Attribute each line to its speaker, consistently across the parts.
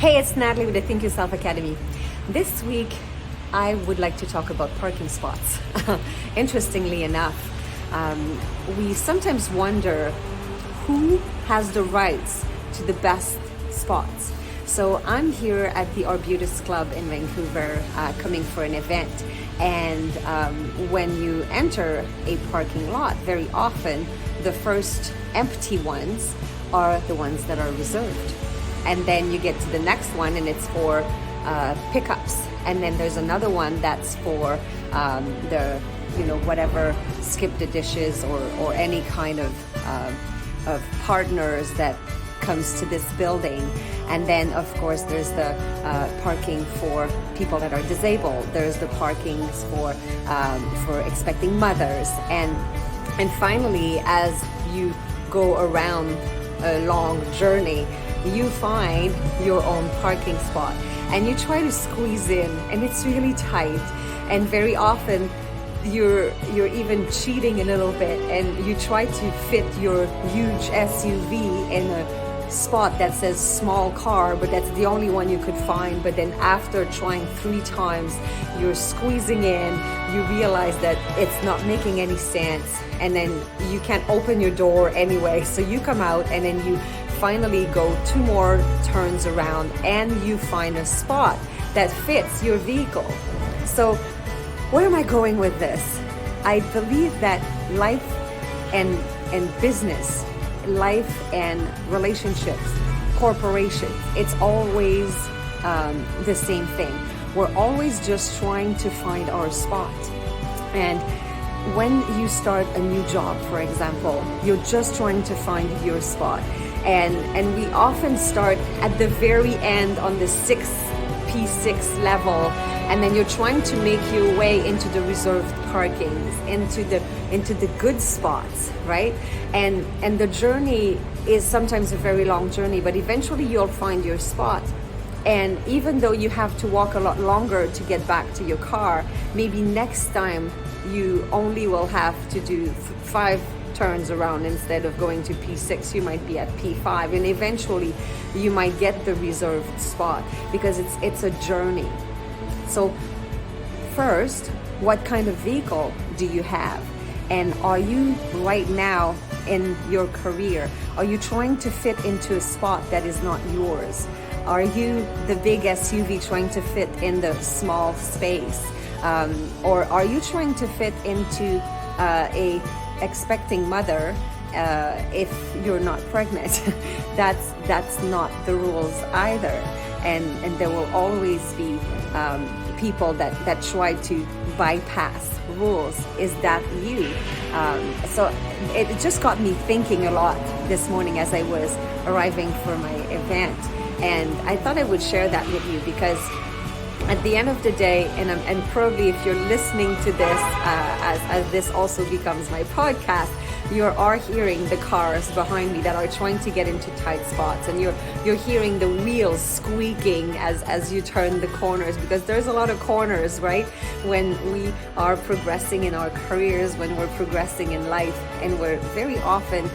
Speaker 1: Hey, it's Natalie with the Think Yourself Academy. This week, I would like to talk about parking spots. Interestingly enough, we sometimes wonder who has the rights to the best spots. So I'm here at the Arbutus Club in Vancouver, coming for an event. And when you enter a parking lot, very often the first empty ones are the ones that are reserved. And then you get to the next one and it's for pickups. And then there's another one that's for whatever skip the dishes or any kind of partners that comes to this building. And then of course there's the parking for people that are disabled. There's the parkings for expecting mothers. And finally, as you go around a long journey, you find your own parking spot and you try to squeeze in, and it's really tight, and very often you're even cheating a little bit and you try to fit your huge SUV in a spot that says small car, but that's the only one you could find. But then after trying 3 times, you're squeezing in, you realize that it's not making any sense, and then you can't open your door anyway, so you come out and then you finally go 2 more turns around and you find a spot that fits your vehicle. So where am I going with this? I believe that life and business, life and relationships, corporations, it's always the same thing. We're always just trying to find our spot. And when you start a new job, for example, you're just trying to find your spot. And we often start at the very end on the P6 level, and then you're trying to make your way into the reserved parkings, into the good spots, right? And the journey is sometimes a very long journey, but eventually you'll find your spot. And even though you have to walk a lot longer to get back to your car, maybe next time you only will have to do 5 turns around instead of going to P6. You might be at P5, and eventually you might get the reserved spot, because it's a journey. So first, what kind of vehicle do you have? And are you right now in your career, are you trying to fit into a spot that is not yours? Are you the big SUV trying to fit in the small space? Or are you trying to fit into a expecting mother if you're not pregnant? That's not the rules either. And there will always be people that try to bypass rules. Is that you? So it just got me thinking a lot this morning as I was arriving for my event. And I thought I would share that with you, because at the end of the day, and probably if you're listening to this as this also becomes my podcast, you are hearing the cars behind me that are trying to get into tight spots, and you're hearing the wheels squeaking as you turn the corners, because there's a lot of corners, right? When we are progressing in our careers, when we're progressing in life, and we're very often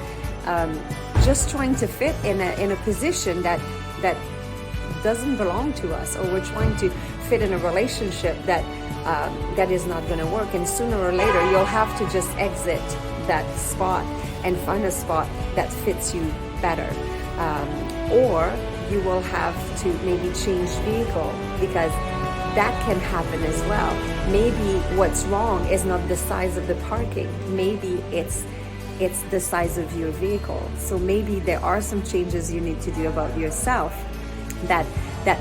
Speaker 1: just trying to fit in a position that doesn't belong to us, or we're trying to fit in a relationship that is not going to work, and sooner or later you'll have to just exit that spot and find a spot that fits you better, or you will have to maybe change vehicle, because that can happen as well. Maybe what's wrong is not the size of the parking, maybe it's the size of your vehicle. So maybe there are some changes you need to do about yourself that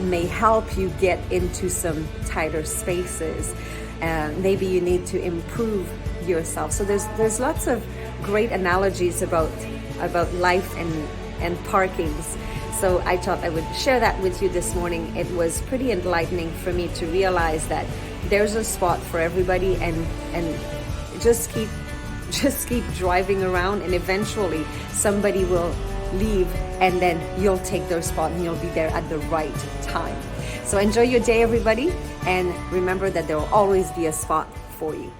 Speaker 1: may help you get into some tighter spaces. Maybe you need to improve yourself. So there's lots of great analogies about life and parkings. So I thought I would share that with you this morning. It was pretty enlightening for me to realize that there's a spot for everybody, and just keep driving around, and eventually somebody will leave, and then you'll take their spot and you'll be there at the right time. So enjoy your day, everybody, and remember that there will always be a spot for you.